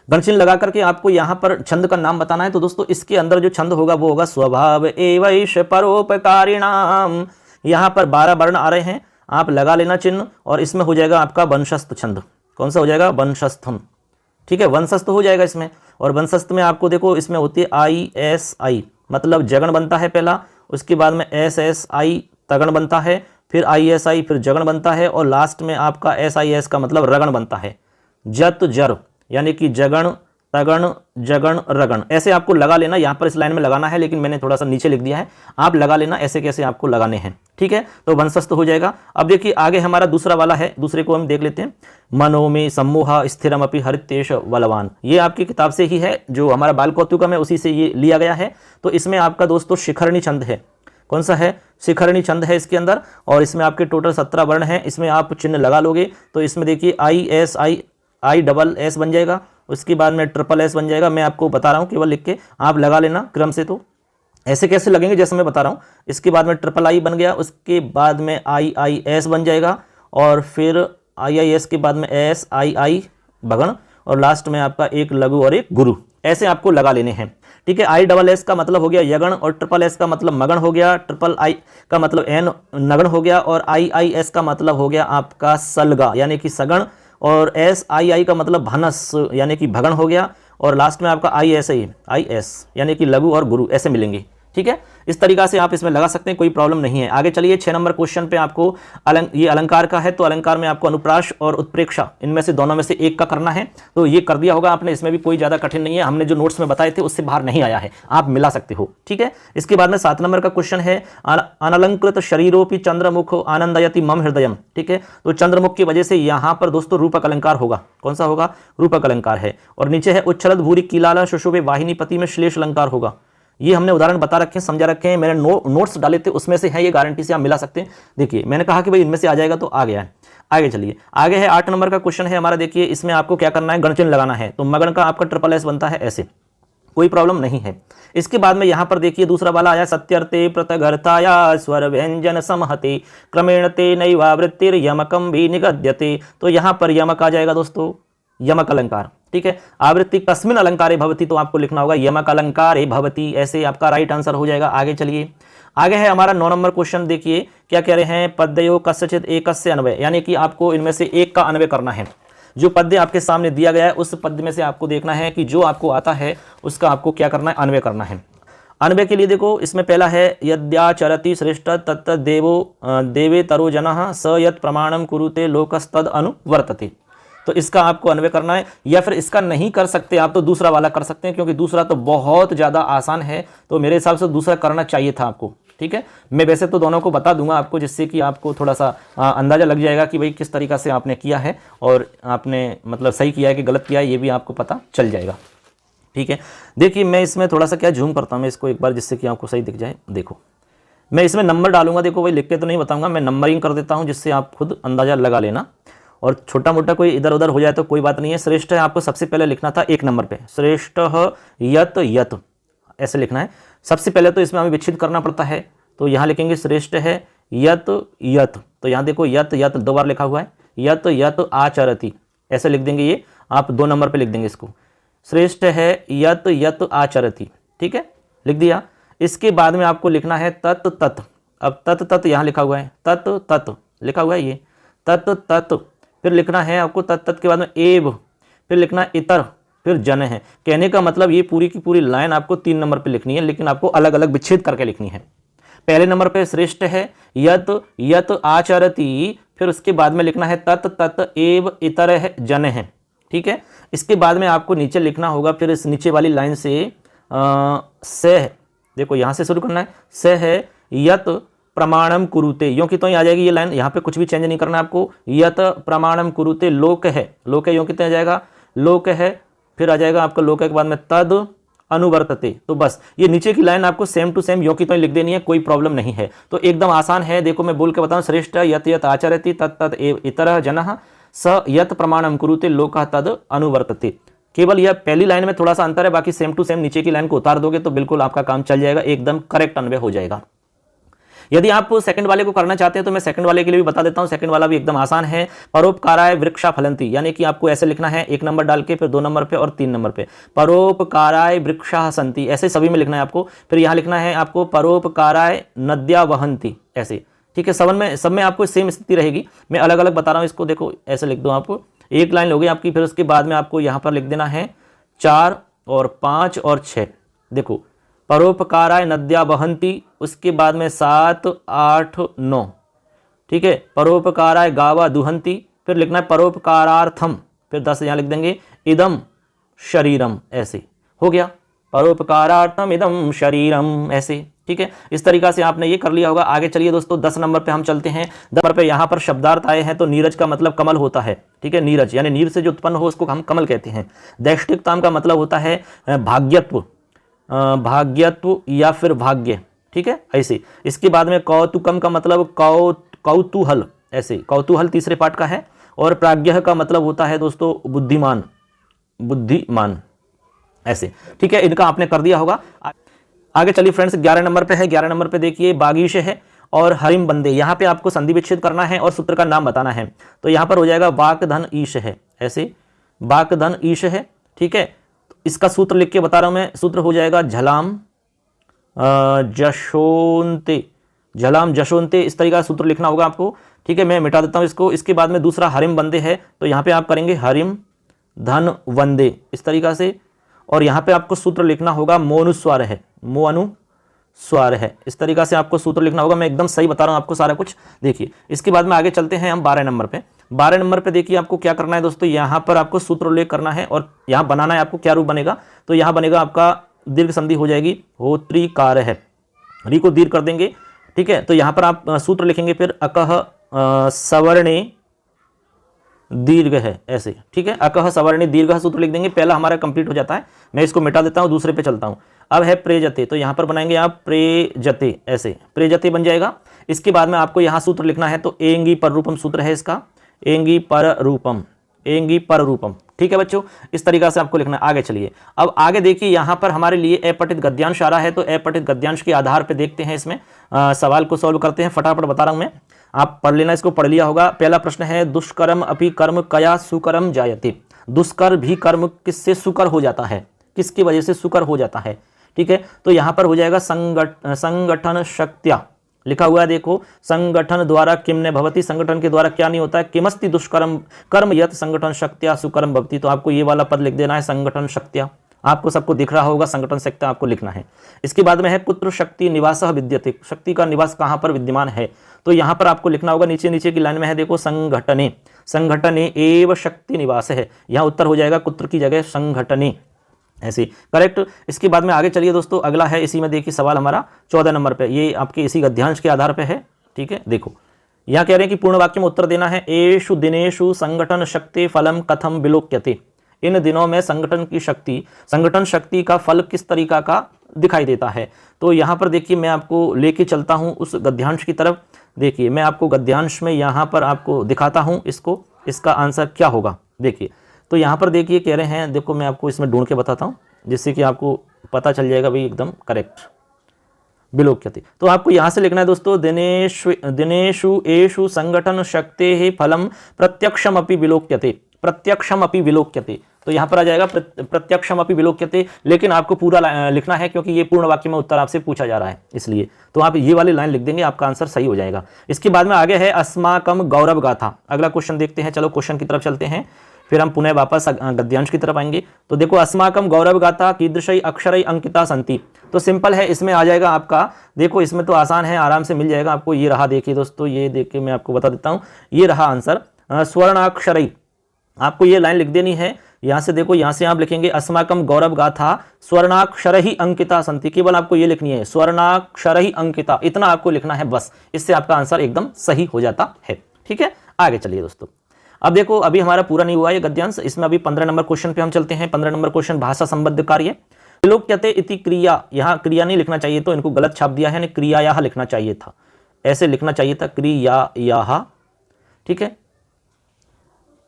गणचिन्ह लगा करके आपको यहाँ पर छंद का नाम बताना है। तो दोस्तों इसके अंदर जो छंद होगा वो होगा स्वभाव एवैष परोपकारिणाम। यहाँ पर 12 वर्ण आ रहे हैं, आप लगा लेना चिन्ह, और इसमें हो जाएगा आपका वंशस्थ छंद। कौन सा हो जाएगा? वंशस्थम। ठीक है, वंशस्थ हो जाएगा इसमें। और वंशस्थ में आपको देखो इसमें होती है ISI, मतलब जगण बनता है पहला, उसके बाद में SSI तगण बनता है, फिर ISI फिर जगण बनता है, और लास्ट में आपका SIS का मतलब रगण बनता है। जत जर, यानी कि जगण तगण जगण रगण, ऐसे आपको लगा लेना। यहाँ पर इस लाइन में लगाना है, लेकिन मैंने थोड़ा सा नीचे लिख दिया है, आप लगा लेना ऐसे कैसे आपको लगाने हैं। ठीक है, तो वंशस्थ हो जाएगा। अब देखिए आगे हमारा दूसरा वाला है, दूसरे को हम देख लेते हैं। मनो में सम्मोहा स्थिरमपि हरितेश बलवान, ये आपकी किताब से ही है, जो हमारा बाल कौतुकम है उसी से ये लिया गया है। तो इसमें आपका दोस्तों शिखरणी छंद है। कौन सा है? शिखरणी छंद है इसके अंदर, और इसमें आपके टोटल 17 वर्ण हैं। इसमें आप चिन्ह लगा लोगे तो इसमें देखिए ISI ISS बन जाएगा, उसके बाद में SSS बन जाएगा। मैं आपको बता रहा हूँ, केवल लिख के आप लगा लेना क्रम से। तो ऐसे कैसे लगेंगे जैसे मैं बता रहा हूँ। इसके बाद में III बन गया, उसके बाद में IIS बन जाएगा, और फिर IIS के बाद में SII भगण, और लास्ट में आपका एक लघु और एक गुरु। ऐसे आपको लगा लेने हैं। ठीक है, ISS का मतलब हो गया यगण, और SSS का मतलब मगण हो गया, III का मतलब एन नगण हो गया, और IIS का मतलब हो गया आपका सलगा यानी कि सगण, और SII का मतलब भनस यानी कि भगण हो गया, और लास्ट में आपका IS यानी कि लघु और गुरु, ऐसे मिलेंगे। ठीक है, इस तरीका से आप इसमें लगा सकते हैं, कोई प्रॉब्लम नहीं है। आगे चलिए 6 नंबर क्वेश्चन पे आपको ये अलंकार का है, तो अलंकार में आपको अनुप्रास और उत्प्रेक्षा, इनमें से दोनों में से एक का करना है। तो ये कर दिया होगा आपने, इसमें भी कोई ज्यादा कठिन नहीं है, हमने जो नोट्स में बताए थे उससे बाहर नहीं आया है, आप मिला सकते हो। ठीक है, इसके बाद में 7 नंबर का क्वेश्चन है, अनलंकृत शरीरोपि चंद्रमुख आनंदयति मम हृदयम। ठीक है, तो चंद्रमुख की वजह से यहाँ पर दोस्तों रूपक अलंकार होगा। कौन सा होगा? रूपक अलंकार है। और नीचे है उच्छलद भूरि कीलाला शुशुभे वाहिनीपति में श्लेष अलंकार होगा। ये हमने उदाहरण बता रखे हैं, समझा रखे हैं, मैंने नोट्स डाले थे, उसमें से है, ये गारंटी से आप मिला सकते हैं। देखिए मैंने कहा कि भाई इनमें से आ जाएगा, तो आ गया है। आगे चलिए, आगे है 8 नंबर का क्वेश्चन है हमारा। देखिए इसमें आपको क्या करना है, गणचिन्ह लगाना है। तो मगण का आपका SSS बनता है ऐसे, कोई प्रॉब्लम नहीं है। इसके बाद में यहाँ पर देखिए दूसरा वाला आया, सत्यर्थे प्रतगर्ताया स्वर व्यंजन समहते क्रमेण ते नैवावृत्तिर यमकम भी निगद्यते। तो यहाँ पर यमक आ जाएगा दोस्तों, यमक अलंकार। ठीक है, आवृत्ति कस्मिन अलंकारे भवति, तो आपको लिखना होगा यमक अलंकारे भवति, ऐसे आपका राइट आंसर हो जाएगा। आगे चलिए, आगे है हमारा 9 नंबर क्वेश्चन। देखिए क्या कह रहे हैं, पद्यो कस्यचित एकस्य अन्वय, यानी कि आपको इनमें से एक का अन्वय करना है। जो पद्य आपके सामने दिया गया है उस पद्य में से आपको देखना है कि जो आपको आता है उसका आपको क्या करना है, अन्वय करना है। अन्वय के लिए देखो, इसमें पहला है यद्याचरति श्रेष्ठ तत्त देवो देवे तरो जनः स यत् प्रमाणम कुरुते लोकस्तद अनुवर्तते। तो इसका आपको अन्वय करना है, या फिर इसका नहीं कर सकते आप तो दूसरा वाला कर सकते हैं, क्योंकि दूसरा तो बहुत ज़्यादा आसान है, तो मेरे हिसाब से दूसरा करना चाहिए था आपको। ठीक है, मैं वैसे तो दोनों को बता दूंगा आपको, जिससे कि आपको थोड़ा सा अंदाज़ा लग जाएगा कि भाई किस तरीक़ा से आपने किया है और आपने मतलब सही किया है कि गलत किया है, ये भी आपको पता चल जाएगा। ठीक है, देखिए मैं इसमें थोड़ा सा क्या जूम करता हूँ मैं इसको एक बार, जिससे कि आपको सही दिख जाए। देखो मैं इसमें नंबर डालूंगा, देखो भाई लिख के तो नहीं बताऊंगा, मैं नंबरिंग कर देता हूँ जिससे आप खुद अंदाज़ा लगा लेना, और छोटा मोटा कोई इधर उधर हो जाए तो कोई बात नहीं है। श्रेष्ठ है आपको सबसे पहले लिखना था 1 नंबर पे, श्रेष्ठ यत यत ऐसे लिखना है सबसे पहले, तो इसमें हमें विच्छेद करना पड़ता है, तो यहाँ लिखेंगे श्रेष्ठ है यत यत, तो यहाँ देखो यत यत 2 बार लिखा हुआ है, यत यत आचरति ऐसे लिख देंगे, ये आप 2 नंबर पे लिख देंगे इसको, श्रेष्ठ है यत यत आचरति। ठीक है, लिख दिया। इसके बाद में आपको लिखना है तत् तत्, अब तत् तत् यहाँ लिखा हुआ है, तत् तत् लिखा हुआ है ये, तत् तत्, फिर लिखना है आपको तत् तत् के बाद में एव, फिर लिखना है इतर, फिर जन है। कहने का मतलब ये पूरी की पूरी लाइन आपको 3 नंबर पे लिखनी है, लेकिन आपको अलग अलग विच्छेद करके लिखनी है। पहले नंबर पे श्रेष्ठ है यत यत आचरति, फिर उसके बाद में लिखना है तत् तत् एव इतर है जन है। ठीक है, इसके बाद में आपको नीचे लिखना होगा, फिर इस नीचे वाली लाइन से सह, देखो यहाँ से शुरू करना है, सह यत प्रमाणम कुरुते, यों की तो ही आ जाएगी ये लाइन, यहाँ पे कुछ भी चेंज नहीं करना है आपको। यत प्रमाणम कुरुते लोक है, लोक है यों कितने आ जाएगा, लोक है, फिर आ जाएगा आपका लोक के बाद में तद अनुवर्तते। तो बस ये नीचे की लाइन आपको सेम टू सेम यों की तो ही लिख देनी है, कोई प्रॉब्लम नहीं है, तो एकदम आसान है। देखो मैं बोल के बताऊं, श्रेष्ठ यत यत आचरति तत् तत् एव इतरः जनः स यत प्रमाणम कुरुते लोकः तद अनुवर्तते। केवल यह पहली लाइन में थोड़ा सा अंतर है, बाकी सेम टू सेम नीचे की लाइन को उतार दोगे तो बिल्कुल आपका काम चल जाएगा, एकदम करेक्ट अन्वय हो जाएगा। यदि आप सेकंड वाले को करना चाहते हैं तो मैं सेकंड वाले के लिए भी बता देता हूं, सेकंड वाला भी एकदम आसान है। परोपकाराय वृक्षा फलंती, यानी कि आपको ऐसे लिखना है 1 नंबर डाल के, फिर 2 नंबर पे और 3 नंबर पे, परोपकाराय वृक्षा सन्ति ऐसे सभी में लिखना है आपको। फिर यहाँ लिखना है आपको परोपकाराय नद्या वहंती ऐसे। ठीक है, सब में आपको सेम स्थिति रहेगी, मैं अलग अलग बता रहा हूँ इसको। देखो ऐसे लिख दो, आपको 1 लाइन हो गई आपकी, फिर उसके बाद में आपको यहाँ पर लिख देना है 4 और 5 और 6। देखो परोपकाराय नद्या वहंती, उसके बाद में 7 8 9। ठीक है, परोपकाराय गावा दुहंती, फिर लिखना है परोपकारार्थम, फिर 10 यहाँ लिख देंगे इदम शरीरम ऐसे हो गया, परोपकारार्थम इदम शरीरम ऐसे। ठीक है, इस तरीका से आपने ये कर लिया होगा। आगे चलिए दोस्तों 10 नंबर पे हम चलते हैं। 10 नंबर पे यहाँ पर शब्दार्थ आए हैं, तो नीरज का मतलब कमल होता है। ठीक है, नीरज यानी नीर से जो उत्पन्न हो उसको हम कमल कहते हैं। दैष्टिकताम का मतलब होता है भाग्यत्व, भाग्यत्व या फिर भाग्य। ठीक है, ऐसे। इसके बाद में कौतुकम का मतलब कौतूहल ऐसे, कौतूहल तीसरे पार्ट का है। और प्राज्ञः का मतलब होता है दोस्तों बुद्धिमान, बुद्धिमान ऐसे। ठीक है, इनका आपने कर दिया होगा। आगे चलिए फ्रेंड्स 11 नंबर पे है। 11 नंबर पे देखिए बागीश है और हरिम बंदे, यहाँ पे आपको संधि विच्छेद करना है और सूत्र का नाम बताना है। तो यहाँ पर हो जाएगा वाक धन ईश है ऐसे, वाक धन ईश है। ठीक है, इसका सूत्र लिख के बता रहा हूँ मैं, सूत्र हो जाएगा झलाम जशोन्ते, झलाम जशोन्ते, इस तरीका का सूत्र लिखना होगा आपको। ठीक है, मैं मिटा देता हूँ इसको। इसके बाद में दूसरा हरिम बंदे है, तो यहाँ पे आप करेंगे हरिम धन वंदे इस तरीका से। और यहाँ पे आपको सूत्र लिखना होगा मोनुस्वार है, मोनुस्वार है, इस तरीका से आपको सूत्र लिखना होगा। मैं एकदम सही बता रहा हूँ आपको सारा कुछ। देखिए इसके बाद में आगे चलते हैं हम 12 नंबर पे। 12 नंबर पे देखिए आपको क्या करना है दोस्तों, यहाँ पर आपको सूत्र उल्लेख करना है और यहाँ बनाना है आपको। क्या रूप बनेगा, तो यहाँ बनेगा आपका दीर्घ संधि हो जाएगी होत्री कार है, री को दीर्घ कर देंगे। ठीक है, तो यहाँ पर आप सूत्र लिखेंगे फिर अकह सवर्णे दीर्घ है ऐसे। ठीक है, अकह सवर्णे दीर्घ सूत्र लिख देंगे। पहला हमारा कंप्लीट हो जाता है, मैं इसको मिटा देता हूँ, दूसरे पे चलता हूँ। अब है प्रेजते, तो यहाँ पर बनाएंगे आप प्रेजते ऐसे, प्रेजते बन जाएगा। इसके बाद में आपको यहाँ सूत्र लिखना है, तो एंगी पर रूपम सूत्र है इसका, एंगी पर रूपम, एंगी पर रूपम। ठीक है बच्चों, इस तरीका से आपको लिखना है। आगे चलिए, अब आगे देखिए यहाँ पर हमारे लिए अपठित गद्यांश आ रहा है, तो अपठित गद्यांश के आधार पर देखते हैं इसमें सवाल को सॉल्व करते हैं। फटाफट बता रहा हूँ मैं, आप पढ़ लेना, इसको पढ़ लिया होगा। पहला प्रश्न है दुष्कर्म अपि कर्म कया सुकर्म जायते, दुष्कर भी कर्म किससे सुकर हो जाता है, किसकी वजह से सुकर हो जाता है। ठीक है, तो यहाँ पर हो जाएगा संगठन शक्त्या लिखा हुआ है। देखो संगठन द्वारा किम ने भवती, संगठन के द्वारा क्या नहीं होता है, किमस्ति दुष्कर्म कर्म यत संगठन शक्त्या सुकर्म भवती। तो आपको ये वाला पद लिख देना है संगठन शक्त्या। आपको सबको दिख रहा होगा, संगठन शक्ति आपको लिखना है। इसके बाद में है कुत्र शक्ति निवासः विद्यते, शक्ति का निवास कहाँ पर विद्यमान है, तो यहाँ पर आपको लिखना होगा, नीचे नीचे की लाइन में है देखो, संघटने, संघटने एव शक्ति निवास है, यहाँ उत्तर हो जाएगा कुत्र की जगह संघटने, ऐसे करेक्ट। इसके बाद में आगे चलिए दोस्तों, अगला है इसी में देखिए सवाल हमारा 14 नंबर पे, ये आपके इसी गद्यांश के आधार पे है, ठीक है। देखो यहाँ कह रहे हैं कि पूर्ण वाक्य में उत्तर देना है, एषु दिनेषु संगठन शक्ति फलम कथम विलोक्यते, इन दिनों में संगठन की शक्ति, संगठन शक्ति का फल किस तरीका का दिखाई देता है। तो यहाँ पर देखिए मैं आपको लेके चलता हूँ उस गद्यांश की तरफ, देखिए मैं आपको गद्यांश में यहाँ पर आपको दिखाता हूँ इसको, इसका आंसर क्या होगा। देखिए तो यहाँ पर देखिए कह रहे हैं, देखो मैं आपको इसमें ढूंढ के बताता हूँ जिससे कि आपको पता चल जाएगा भाई एकदम करेक्ट, विलोक्यते। तो आपको यहाँ से लिखना है दोस्तों, दिनेषु एषु संगठन शक्तेः फलम प्रत्यक्षम अपि विलोक्यते, प्रत्यक्षम अपि विलोक्यते, तो यहाँ पर आ जाएगा प्रत्यक्षम अपि विलोक्यते, लेकिन आपको पूरा लिखना है क्योंकि ये पूर्ण वाक्य में उत्तर आपसे पूछा जा रहा है, इसलिए तो आप ये वाली लाइन लिख देंगे, आपका आंसर सही हो जाएगा। इसके बाद में आगे है अस्माकम गौरव गाथा, अगला क्वेश्चन देखते हैं, चलो क्वेश्चन की तरफ चलते हैं, फिर हम पुनः वापस गद्यांश की तरफ आएंगे। तो देखो अस्माकम गौरव गाथा कीदृशै अक्षरै अंकिता सन्ति, तो सिंपल है, इसमें आ जाएगा आपका, देखो इसमें तो आसान है, आराम से मिल जाएगा आपको, ये रहा देखिए दोस्तों, ये देख के मैं आपको बता देता हूँ, ये रहा आंसर स्वर्णाक्षरै, आपको ये लाइन लिख देनी है। यहाँ से देखो, यहाँ से आप लिखेंगे अस्माकम गौरव गाथा स्वर्णाक्षरहि अंकिता सन्ति, केवल आपको ये लिखनी है स्वर्णाक्षरहि अंकिता, इतना आपको लिखना है बस, इससे आपका आंसर एकदम सही हो जाता है, ठीक है। आगे चलिए दोस्तों, अब देखो अभी हमारा पूरा नहीं हुआ ये गद्यांश, इसमें अभी 15 नंबर क्वेश्चन पे हम चलते हैं। 15 नंबर क्वेश्चन, भाषा संबद्ध कार्य, विलोक्यते इति क्रिया, यहाँ क्रिया नहीं लिखना चाहिए, तो इनको गलत छाप दिया है, यानी क्रियायाः लिखना चाहिए था, ऐसे लिखना चाहिए था क्रियायाः, ठीक है।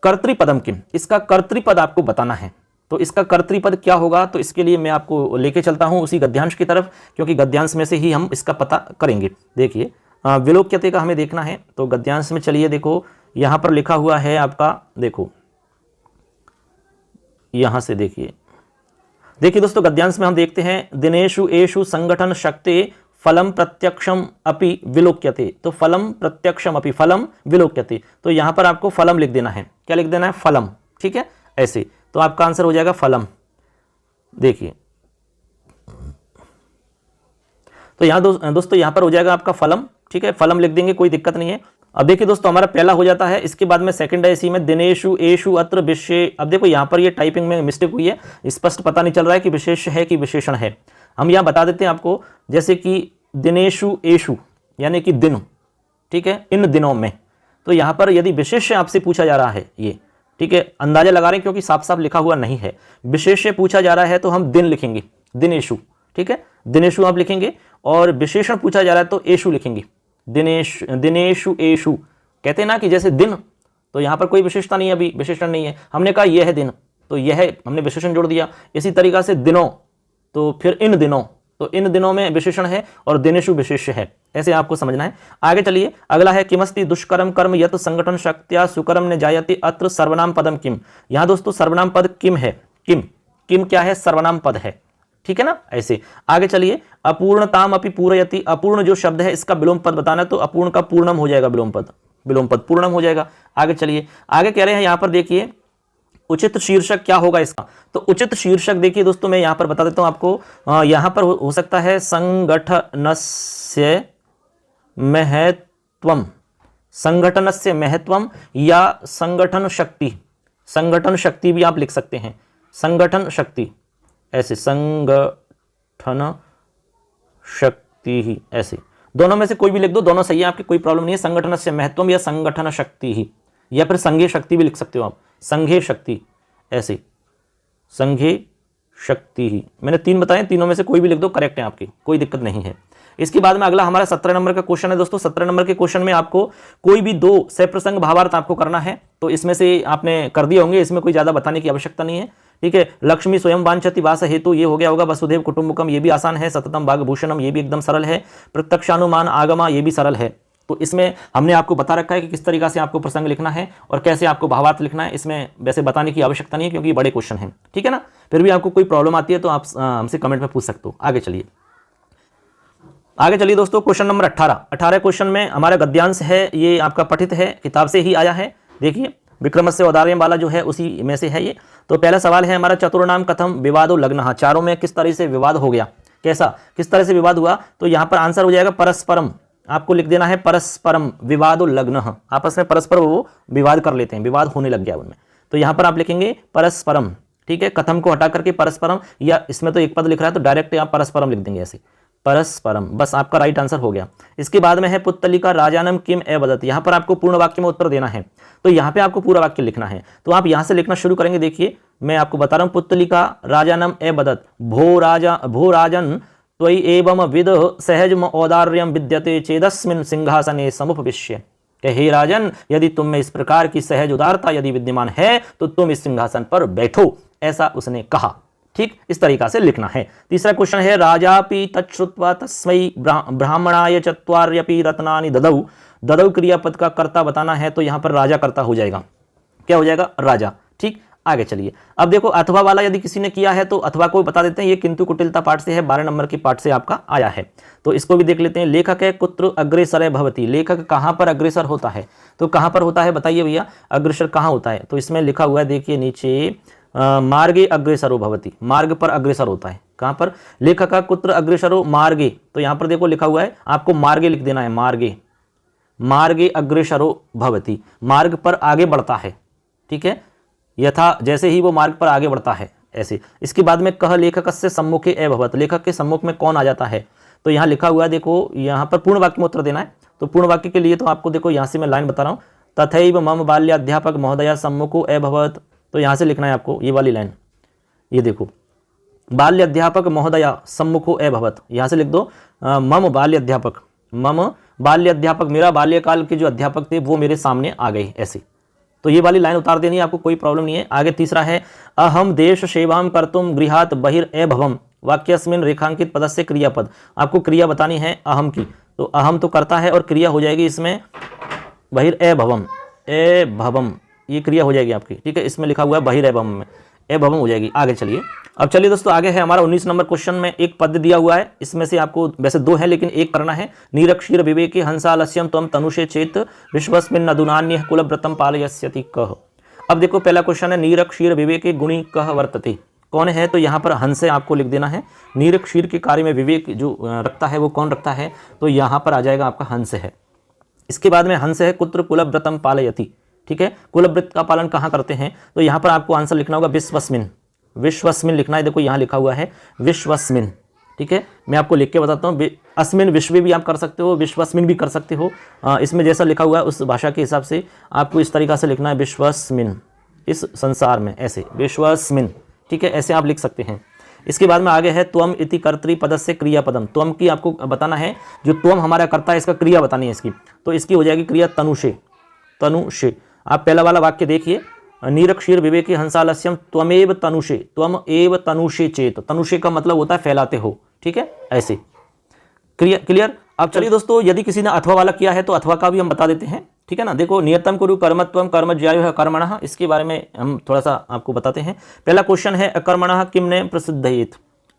कर्तृपदम किम, इसका कर्तृपद आपको बताना है, तो इसका कर्तृपद क्या होगा, तो इसके लिए मैं आपको लेके चलता हूं उसी गद्यांश की तरफ, क्योंकि गद्यांश में से ही हम इसका पता करेंगे। देखिए विलोक्यते का हमें देखना है, तो गद्यांश में चलिए, देखो यहां पर लिखा हुआ है आपका, देखो यहां से देखिए दोस्तों, गद्यांश में हम देखते हैं, दिनेषु एषु संगठन शक्ति फलम प्रत्यक्षम अपि विलोक्यते, तो फलम प्रत्यक्षम अपि, फलम विलोक्यते, तो यहां पर आपको फलम लिख देना है, क्या लिख देना है, फलम, ठीक है, ऐसे, तो आपका आंसर हो जाएगा फलम। देखिए तो यहां दोस्तों यहां पर हो जाएगा आपका फलम, ठीक है, फलम लिख देंगे, कोई दिक्कत नहीं है। अब देखिए दोस्तों हमारा पहला हो जाता है, इसके बाद में सेकंड है इसी में, दिनेषु एषु अत्र विशेष, अब देखो यहां पर ये टाइपिंग में मिस्टेक हुई है, स्पष्ट पता नहीं चल रहा है कि विशेष है कि विशेषण है, हम यहां बता देते हैं आपको, जैसे कि दिनेषु एषु यानी कि दिन, ठीक है, इन दिनों में, तो यहां पर यदि विशेष आपसे पूछा जा रहा है ये, ठीक है, अंदाजा लगा रहे हैं क्योंकि साफ साफ लिखा हुआ नहीं है, विशेष से पूछा जा रहा है तो हम दिन लिखेंगे, दिनेषु, ठीक है, दिनेषु आप लिखेंगे, और विशेषण पूछा जा रहा है तो एषु लिखेंगे, दिनेषु एषु, कहते हैं ना कि जैसे दिन, तो यहाँ पर कोई विशेषता नहीं है, अभी विशेषण नहीं है, हमने कहा यह है दिन, तो यह हमने विशेषण जोड़ दिया, इसी तरीका से दिनों, तो फिर इन दिनों, तो इन दिनों में विशेषण है और दिनेषु विशेष्य है, ऐसे आपको समझना है। आगे चलिए, अगला है किमस्ति दुष्कर्म कर्म यत संगठन शक्त्या सुकर्म ने जायते अत्र सर्वनाम पदम किम, यहाँ दोस्तों सर्वनाम पद किम है, किम क्या है, सर्वनाम पद है, ठीक है ना, ऐसे। आगे चलिए, अपूर्णताम अपि पूरयति, अपूर्ण जो शब्द है इसका विलोम पद बताना है, तो अपूर्ण का पूर्णम हो जाएगा, विलोम पद पूर्णम हो जाएगा। आगे चलिए, आगे कह रहे हैं यहाँ पर देखिए उचित शीर्षक क्या होगा इसका, तो उचित शीर्षक देखिए दोस्तों मैं यहाँ पर बता देता हूँ आपको, यहाँ पर हो सकता है संगठनस्य महत्वम, संगठनस्य महत्वम, या संगठन शक्ति भी आप लिख सकते हैं, संगठन शक्ति, ऐसे संगठन शक्ति ही, ऐसे दोनों में से कोई भी लिख दो, दोनों सही है आपके, कोई प्रॉब्लम नहीं है, संगठनस्य महत्वम या संगठन शक्ति ही, या फिर संघे शक्ति भी लिख सकते हो आप, संघे शक्ति, ऐसे संघे शक्ति ही, मैंने 3 बताए, तीनों में से कोई भी लिख दो, करेक्ट है आपकी, कोई दिक्कत नहीं है। इसके बाद में अगला हमारा 17 नंबर का क्वेश्चन है दोस्तों। 17 नंबर के क्वेश्चन में आपको कोई भी 2 सप्रसंग भावार्थ आपको करना है, तो इसमें से आपने कर दिए होंगे, इसमें कोई ज्यादा बताने की आवश्यकता नहीं है, ठीक है। लक्ष्मी स्वयं वांछति वास हेतु, ये हो गया होगा, वसुधैव कुटुंबकम ये भी आसान है, सततम भागभूषणम ये भी एकदम सरल है, प्रत्यक्षानुमान आगमा ये भी सरल है। तो इसमें हमने आपको बता रखा है कि किस तरीका से आपको प्रसंग लिखना है और कैसे आपको भावार्थ लिखना है, इसमें वैसे बताने की आवश्यकता नहीं है क्योंकि बड़े क्वेश्चन हैं, ठीक है ना। फिर भी आपको कोई प्रॉब्लम आती है तो आप हमसे कमेंट में पूछ सकते हो। आगे चलिए दोस्तों, क्वेश्चन नंबर 18 क्वेश्चन में हमारा गद्यांश है, ये आपका पठित है, किताब से ही आया है। देखिए विक्रमस्य औदार्यम वाला जो है उसी में से है ये। तो पहला सवाल है हमारा, चतुर्नाम कथम विवादो लग्नः, चारों में किस तरह से विवाद हो गया, कैसा, किस तरह से विवाद हुआ। तो यहाँ पर आंसर हो जाएगा परस्परम, आपको लिख देना है परस्परम विवादो लग्नः, आपस में परस्पर वो विवाद कर लेते हैं, विवाद होने लग गया उनमें। तो यहाँ पर आप लिखेंगे परस्परम, ठीक है, कथम को हटा करके परस्परम, या इसमें तो एक पद लिख रहा है तो डायरेक्ट आप परस्परम लिख देंगे ऐसे, परस्परम, बस आपका राइट आंसर हो गया। इसके बाद में है पुत्तलिका राजानम किम अवदत्, यहाँ पर आपको पूर्ण वाक्य में उत्तर देना है, तो यहाँ पे आपको पूरा वाक्य लिखना है। तो आप यहाँ से लिखना शुरू करेंगे, देखिए मैं आपको बता रहा हूँ, पुत्तलिका राजानम अवदत् भो राजन त्वयि एवं विद सहजम औदार्यम विद्यते चेदस्मिन् सिंहासने समुपविश्य, कि हे राजन, यदि तुम में इस प्रकार की सहज उदारता यदि विद्यमान है तो तुम इस सिंहासन पर बैठो, ऐसा उसने कहा। ठीक, इस तरीका से लिखना है। तीसरा क्वेश्चन है, राजापि तच्छ्रुत्वा तस्मै ब्राह्मणाय चत्वार्यपि रत्नानि ददौ, ददौ क्रियापद का कर्ता बताना है, तो यहां पर राजा कर्ता हो जाएगा, क्या हो जाएगा, राजा। ठीक, आगे चलिए। अब देखो अथवा वाला यदि किसी ने किया है तो अथवा को बता देते हैं, ये किंतु कुटिलता पाठ से है, 12 नंबर के पाठ से आपका आया है, तो इसको भी देख लेते हैं। लेखक है कुत्र अग्रेसर भवति, लेखक कहां पर अग्रेसर होता है, तो कहां पर होता है बताइए भैया, अग्रसर कहां होता है। तो इसमें लिखा हुआ है, देखिए नीचे, मार्गे अग्रेसरो भवति, मार्ग पर अग्रसर होता है, कहां पर, लेखक का कुत्र अग्रसरो मार्गे, तो यहां पर देखो लिखा हुआ है, आपको मार्गे लिख देना है, मार्गे, मार्गे अग्रसरो भवति, मार्ग पर आगे बढ़ता है, ठीक है, यथा जैसे ही वो मार्ग पर आगे बढ़ता है ऐसे। इसके बाद में कह लेखक से सम्मुखे अभवत, लेखक के सम्मुख में कौन आ जाता है, तो यहाँ लिखा हुआ है, देखो यहाँ पर पूर्ण वाक्य में उत्तर देना है। तो पूर्ण वाक्य के लिए तो आपको देखो यहाँ से मैं लाइन बता रहा हूँ, तथैव मम बाल्याध्यापक महोदया सम्मुखो अभवत, तो यहाँ से लिखना है आपको ये वाली लाइन, ये देखो, बाल्याध्यापक महोदया सम्मुखो अभवत, यहाँ से लिख दो मम बाल्याध्यापक, मम बाल्याध्यापक, मेरा बाल्यकाल के जो अध्यापक थे वो मेरे सामने आ गए, ऐसे। तो ये वाली लाइन उतार देनी है आपको, कोई प्रॉब्लम नहीं है। आगे तीसरा है, अहम देश सेवाम कर्तुम गृहात बहिर्भवम, वाक्यस्मिन् रेखांकित पदस्य क्रियापद, आपको क्रिया बतानी है अहम की, तो अहम तो करता है और क्रिया हो जाएगी इसमें बहिर्भवम, भवम, ये क्रिया हो जाएगी आपकी, ठीक है, इसमें लिखा हुआ है बहिर्भवम में, भवम हो जाएगी। आगे चलिए, अब चलिए दोस्तों, आगे है हमारा 19 नंबर क्वेश्चन में एक पद दिया हुआ है, इसमें से आपको वैसे 2 है लेकिन एक करना है। नीरक्षीर विवेके हंसालस्यम त्वम तनुषे चेत विश्वस्मिन् नदुनान्यः कुलव्रतम पालयस्यति कह। अब देखो पहला क्वेश्चन है, नीरक्षीर विवेके गुणी कह वर्तते, कौन है, तो यहाँ पर हंस आपको लिख देना है। नीरक्षीर के कार्य में विवेक जो रखता है वो कौन रखता है, तो यहाँ पर आ जाएगा आपका हंस है। इसके बाद में हंस है कुत्र कुलव्रतम पालयति, ठीक है, कुलव्रत का पालन कहाँ करते हैं, तो यहाँ पर आपको आंसर लिखना होगा विश्वस्मिन्, विश्वस्मिन् लिखना है, देखो यहाँ लिखा हुआ है विश्वस्मिन्, ठीक है, मैं आपको लिख के बताता हूँ, अस्मिन् विश्व भी आप कर सकते हो, विश्वस्मिन् भी कर सकते हो, इसमें जैसा लिखा हुआ है उस भाषा के हिसाब से आपको इस तरीका से लिखना है, विश्वस्मिन्, इस संसार में, ऐसे विश्वस्मिन्, ठीक है, ऐसे आप लिख सकते हैं। इसके बाद में आगे है त्वम इति कर्तृपद से क्रियापदम, त्वम की आपको बताना है, जो त्वम हमारा कर्ता है इसका क्रिया बतानी है इसकी, तो इसकी हो जाएगी क्रिया तनुषे, तनुषे। आप पहला वाला वाक्य देखिए, नीरक्षीर विवेकी हंसालस्यम त्वमेव तनुषे, त्वम एव तनुषे चेत, तनुषे का मतलब होता है फैलाते हो, ठीक है, ऐसे। क्लियर। अब चलिए दोस्तों, यदि किसी ने अथवा वाला किया है तो अथवा का भी हम बता देते हैं, ठीक है ना। देखो, नियतम कुरु कर्मत्वम कर्म ज्यायो है कर्मणः, इसके बारे में हम थोड़ा सा आपको बताते हैं। पहला क्वेश्चन है, अकर्मणः किम ने प्रसिद्धयेत,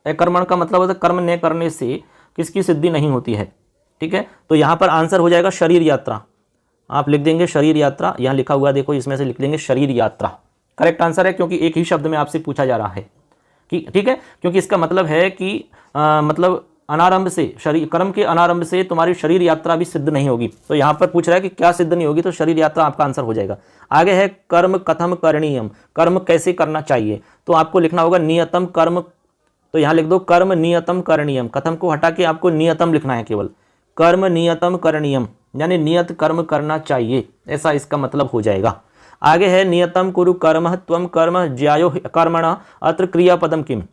अकर्मण का मतलब होता है कर्म न करने से किसकी सिद्धि नहीं होती है, ठीक है, तो यहाँ पर आंसर हो जाएगा शरीर यात्रा, आप लिख देंगे शरीर यात्रा, यहाँ लिखा हुआ देखो, इसमें से लिख देंगे शरीर यात्रा, करेक्ट आंसर है, क्योंकि एक ही शब्द में आपसे पूछा जा रहा है कि ठीक है, क्योंकि इसका मतलब है कि मतलब अनारंभ से, शरीर कर्म के अनारंभ से तुम्हारी शरीर यात्रा भी सिद्ध नहीं होगी, तो यहाँ पर पूछ रहा है कि क्या सिद्ध नहीं होगी, तो शरीर यात्रा आपका आंसर हो जाएगा। आगे है कर्म कथम करणीयम, कर्म कैसे करना चाहिए, तो आपको लिखना होगा नियतम कर्म, तो यहाँ लिख दो कर्म नियतम करणीयम, कथम को हटा के आपको नियतम लिखना है केवल, कर्म नियतम करणीयम, यानी नियत कर्म करना चाहिए, ऐसा इसका मतलब हो जाएगा। आगे है नियतम कुरु कर्म त्वम कर्म ज्यायो कर्मणा अत्र क्रियापदम किम,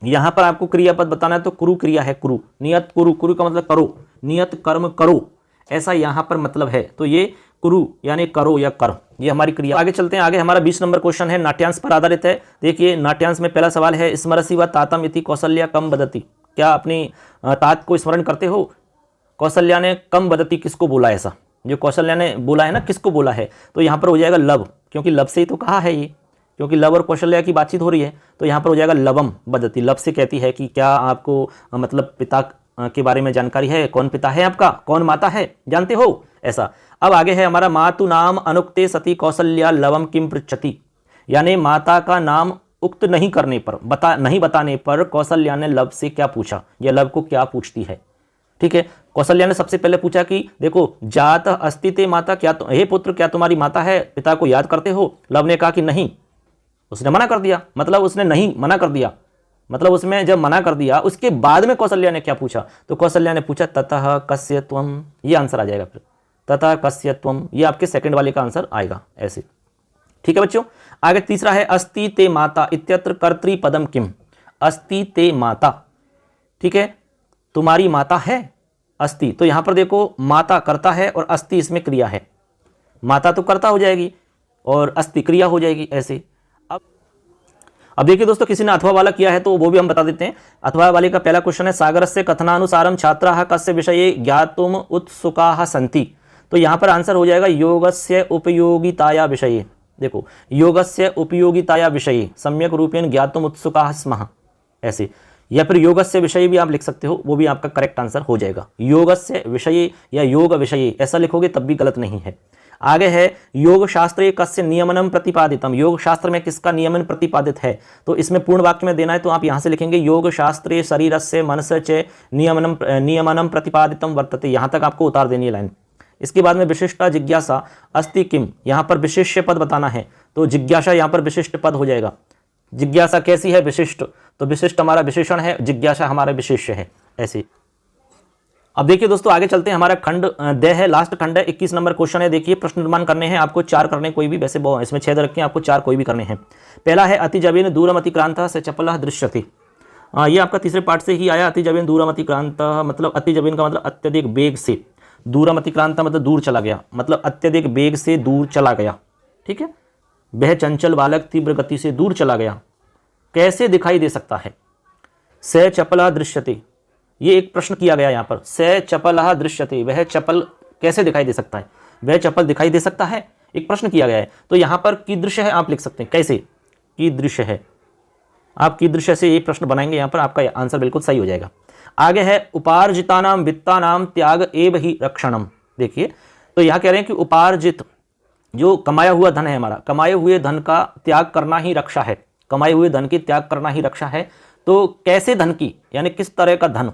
यहाँ पर आपको क्रियापद बताना है, तो कुरु क्रिया है, कुरु, नियत कुरु, कुरु का मतलब करो, नियत कर्म करो, ऐसा यहाँ पर मतलब है, तो ये कुरु यानी करो या कर, ये हमारी क्रिया। आगे चलते हैं, आगे हमारा 20 नंबर क्वेश्चन है, नाट्यांश पर आधारित है। देखिए, नाट्यांश में पहला सवाल है, स्मरसि व तातम इति कौशल्या कम बदती, क्या अपनी तात को स्मरण करते हो, कौशल्या ने कम बदती किसको बोला, ऐसा जो कौशल्या ने बोला है ना, किसको बोला है, तो यहाँ पर हो जाएगा लब, क्योंकि लब से ही तो कहा है ये, क्योंकि लब और कौशल्या की बातचीत हो रही है, तो यहाँ पर हो जाएगा लवम बदती, लब से कहती है कि क्या आपको मतलब पिता के बारे में जानकारी है, कौन पिता है आपका, कौन माता है, जानते हो, ऐसा। अब आगे है हमारा, मातु नाम अनुक्ते सती कौशल्या लवम किम पृच्छति, यानी माता का नाम उक्त नहीं करने पर, नहीं बताने पर कौशल्या ने लव से क्या पूछा, यह लव को क्या पूछती है। ठीक है, कौशल्या ने सबसे पहले पूछा कि देखो जात अस्ति ते माता, क्या हे पुत्र क्या तुम्हारी माता है, पिता को याद करते हो। लव ने कहा कि नहीं, उसने मना कर दिया, मतलब उसने नहीं मना कर दिया, मतलब उसमें जब मना कर दिया उसके बाद में कौशल्या ने क्या पूछा, तो कौशल्या ने पूछा ततः कस्य त्वम, ये आंसर आ जाएगा फिर, ततः कस्य त्वम, ये आपके सेकंड वाले का आंसर आएगा ऐसे। ठीक है बच्चों, आगे तीसरा है अस्ति ते माता इत्यत्र कर्तृपदम किम, अस्ति ते माता। ठीक है, तुम्हारी माता है, अस्ति, तो यहां पर देखो माता कर्ता है और अस्ति इसमें क्रिया है, माता तो कर्ता हो जाएगी और अस्ति क्रिया हो जाएगी ऐसे। अब देखिए दोस्तों, किसी ने अथवा वाला किया है तो वो भी हम बता देते हैं। अथवा वाले का पहला क्वेश्चन है सागरस्य कथनानुसारम छात्राः कस्य विषये ज्ञातुम उत्सुकाः सन्ति, तो यहां पर आंसर हो जाएगा योगस्य उपयोगिताया विषये। देखो योगस्य उपयोगिताया विषये सम्यक रूपेण ज्ञातुम उत्सुकाः स्मः ऐसे, या फिर योगस्य विषय भी आप लिख सकते हो, वो भी आपका करेक्ट आंसर हो जाएगा। योगस्य विषये या योग विषये ऐसा लिखोगे तब भी गलत नहीं है। आगे है योग शास्त्रे कस्य नियमनम प्रतिपादितम, योग शास्त्र में किसका नियमन प्रतिपादित है, तो इसमें पूर्ण वाक्य में देना है तो आप यहां से लिखेंगे योग शास्त्रे शरीरस्य मनस्य च नियमनम प्रतिपादितम वर्तते, यहां तक आपको उतार देनी है लाइन। इसके बाद में विशिष्टा जिज्ञासा अस्ति किम, यहां पर विशिष्ट पद बताना है तो जिज्ञासा यहां पर विशिष्ट पद हो जाएगा। जिज्ञासा कैसी है, विशिष्ट, तो विशिष्ट हमारा विशेषण है, जिज्ञासा हमारा विशेष्य है ऐसे। अब देखिए दोस्तों आगे चलते हैं, हमारा खंड द है, लास्ट खंड है, 21 नंबर क्वेश्चन है। देखिए प्रश्न निर्माण करने हैं आपको, 4 करने कोई भी, वैसे इसमें 6 रखे हैं, आपको 4 कोई भी करने हैं। पहला है अतिजवेन दूरम अतिक्रांतः स चपलः दृश्यते, ये आपका तीसरे पार्ट से ही आया। अतिजवेन दूरम अतिक्रांतः मतलब अतिजवेन का मतलब अत्यधिक वेग से, दूरम अतिक्रांतः मतलब दूर चला गया, मतलब अत्यधिक वेग से दूर चला गया। ठीक है, वह चंचल बालक तीव्र गति से दूर चला गया, कैसे दिखाई दे सकता है। स चपलः दृश्यते, ये एक प्रश्न किया गया यहाँ पर, स चपलः दृश्यते, वह चपल कैसे दिखाई दे सकता है, वह चपल दिखाई दे सकता है, एक प्रश्न किया गया है। तो यहाँ पर कीदृश है आप लिख सकते हैं, कैसे कीदृश है, आप कीदृश से ये प्रश्न बनाएंगे, यहाँ पर आपका आंसर बिल्कुल सही हो जाएगा। आगे है उपार्जितानाम वित्तानाम त्याग एव ही रक्षणम। देखिए तो यहाँ कह रहे हैं कि उपार्जित जो कमाया हुआ धन है हमारा, कमाए हुए धन का त्याग करना ही रक्षा है, कमाए हुए धन की त्याग करना ही रक्षा है। तो कैसे धन की, यानी किस तरह का धन,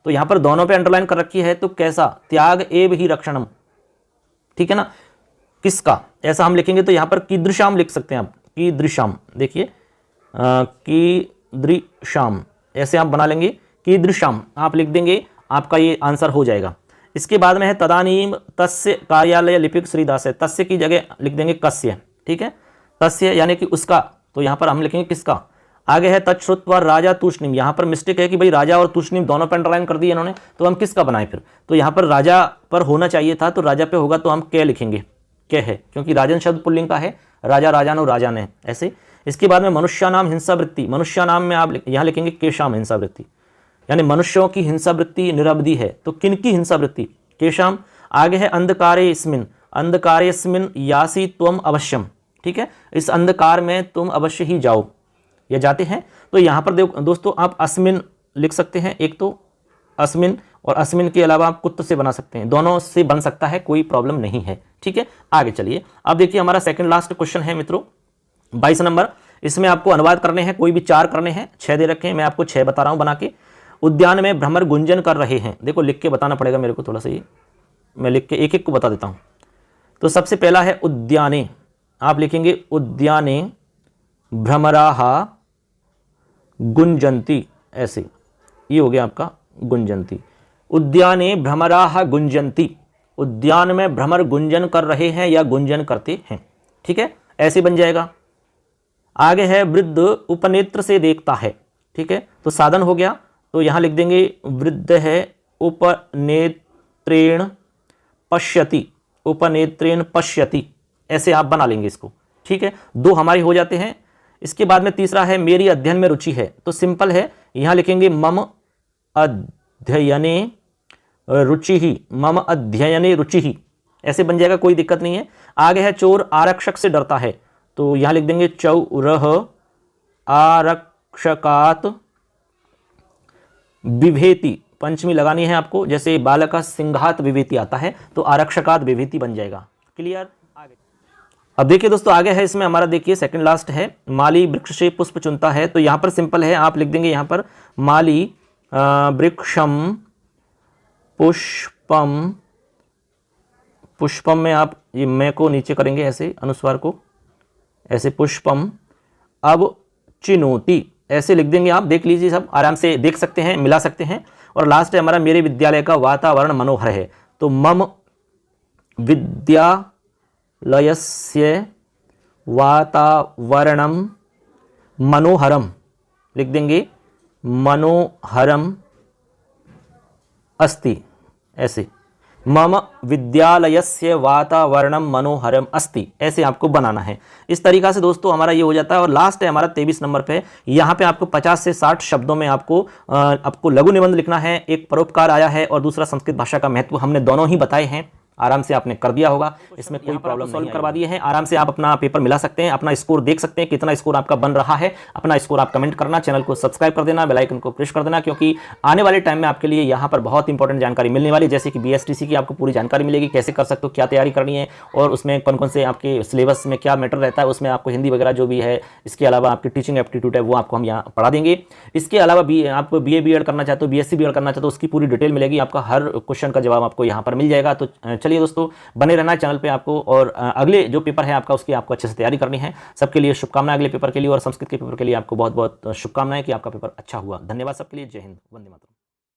तो यहां पर दोनों पे अंडरलाइन कर रखी है, तो कैसा, त्याग एव ही रक्षणम। ठीक है ना, किसका, ऐसा हम लिखेंगे तो यहां पर कीदृशाम लिख सकते हैं आप, कीदृशाम। देखिए कीदृशाम ऐसे आप बना लेंगे, कीदृशाम आप लिख देंगे, आपका ये आंसर हो जाएगा। इसके बाद में है तदानीम तस्य कार्यालय लिपिक श्रीदास है, तस्य की जगह लिख देंगे कस्य। ठीक है, तस्य यानी कि उसका, तो यहां पर हम लिखेंगे किसका। आगे है तच्छ्रुत्वा राजा तूष्णीम, यहां पर मिस्टेक है कि भाई राजा और तूष्णीम दोनों पे अंडरलाइन कर दिए इन्होंने, तो हम किसका बनाएं फिर, तो यहां पर राजा पर होना चाहिए था, तो राजा पे होगा तो हम क्या लिखेंगे, क्या है, क्योंकि राजन शब्द पुल्लिंग का है, राजा राजानो राजा ने ऐसे। इसके बाद में मनुष्य नाम हिंसा वृत्ति, मनुष्य नाम में आप यहाँ लिखेंगे केशाम हिंसा वृत्ति, यानी मनुष्यों की हिंसा वृत्ति निरवधि है, तो किन की हिंसा वृत्ति, केशाम। आगे है अंधकारे स्मिन यासी त्वम अवश्यम। ठीक है, इस अंधकार में तुम अवश्य ही जाओ या जाते हैं, तो यहाँ पर दोस्तों आप अस्मिन लिख सकते हैं, एक तो अस्मिन और अस्मिन के अलावा आप कुत्त से बना सकते हैं, दोनों से बन सकता है, कोई प्रॉब्लम नहीं है। ठीक है, आगे चलिए, अब देखिए हमारा सेकंड लास्ट क्वेश्चन है मित्रों 22 नंबर, इसमें आपको अनुवाद करने हैं, कोई भी 4 करने हैं, 6 दे रखे हैं, मैं आपको 6 बता रहा हूं बना के। उद्यान में भ्रमर गुंजन कर रहे हैं, देखो लिख के बताना पड़ेगा मेरे को थोड़ा सा, ये मैं लिख के एक एक को बता देता हूं। तो सबसे पहला है उद्याने, आप लिखेंगे उद्याने भ्रमराः गुंजंती, ऐसे ये हो गया आपका गुंजंती। उद्याने भ्रमराः गुंजंती, उद्यान में भ्रमर गुंजन कर रहे हैं या गुंजन करते हैं। ठीक है, ऐसे बन जाएगा। आगे है वृद्ध उपनेत्र से देखता है। ठीक है, तो साधन हो गया, तो यहां लिख देंगे वृद्ध है उपनेत्रेण पश्यति, उपनेत्रेण पश्यति, ऐसे आप बना लेंगे इसको। ठीक है, 2 हमारे हो जाते हैं। इसके बाद में तीसरा है मेरी अध्ययन में रुचि है, तो सिंपल है, यहां लिखेंगे मम अध्ययने रुचि ही, मम अध्ययने रुचि ही, ऐसे बन जाएगा, कोई दिक्कत नहीं है। आगे है चोर आरक्षक से डरता है, तो यहां लिख देंगे चौरः आरक्षकात बिभेति, पंचमी लगानी है आपको, जैसे बालका सिंघात विभेति आता है तो आरक्षकात विभेति बन जाएगा। क्लियर। आगे अब देखिए दोस्तों आगे है इसमें हमारा, देखिए सेकंड लास्ट है, माली वृक्ष से पुष्प चुनता है। तो यहाँ पर सिंपल है, आप लिख देंगे यहाँ पर माली वृक्षम पुष्पम, पुष्पम में आप ये मैं को नीचे करेंगे ऐसे, अनुस्वार को ऐसे, पुष्पम अब चिनोती ऐसे लिख देंगे आप। देख लीजिए, सब आराम से देख सकते हैं, मिला सकते हैं। और लास्ट है हमारा, मेरे विद्यालय का वातावरण मनोहर है। तो मम विद्यालयस्य वातावरणम मनोहरम लिख देंगे, मनोहरम अस्ति ऐसे, मम विद्यालयस्य वातावरणम मनोहरम अस्ति, ऐसे आपको बनाना है। इस तरीका से दोस्तों हमारा ये हो जाता है। और लास्ट है हमारा 23 नंबर पे, यहाँ पे आपको 50 से 60 शब्दों में आपको लघु निबंध लिखना है। एक परोपकार आया है और दूसरा संस्कृत भाषा का महत्व, हमने दोनों ही बताए हैं, आराम से आपने कर दिया होगा, इसमें कोई प्रॉब्लम सॉल्व करवा दिए हैं। आराम से आप अपना पेपर मिला सकते हैं, अपना स्कोर देख सकते हैं, कितना स्कोर आपका बन रहा है। अपना स्कोर आप कमेंट करना, चैनल को सब्सक्राइब कर देना, बेल आइकन को प्रेस कर देना, क्योंकि आने वाले टाइम में आपके लिए यहाँ पर बहुत इंपॉर्टेंट जानकारी मिलने वाली है। जैसे कि BSTC की आपको पूरी जानकारी मिलेगी, कैसे कर सकते हो, क्या तैयारी करनी है, और उसमें कौन कौन से आपके सिलेबस में क्या मैटर रहता है, उसमें आपको हिंदी वगैरह जो भी है, इसके अलावा आपकी टीचिंग एप्टीट्यूड है वो आपको हम यहाँ पढ़ा देंगे। इसके अलावा भी आप BA BEd करना चाहते हो, BSc BEd करना चाहते हो, उसकी पूरी डिटेल मिलेगी, आपका हर क्वेश्चन का जवाब आपको यहाँ पर मिल जाएगा। तो चलिए दोस्तों, बने रहना चैनल पे आपको, और अगले जो पेपर है आपका उसकी आपको अच्छे से तैयारी करनी है। सबके लिए शुभकामनाएं अगले पेपर के लिए, और संस्कृत के पेपर के लिए आपको बहुत बहुत शुभकामनाएं कि आपका पेपर अच्छा हुआ। धन्यवाद सबके लिए, जय हिंद, वंदे मातरम।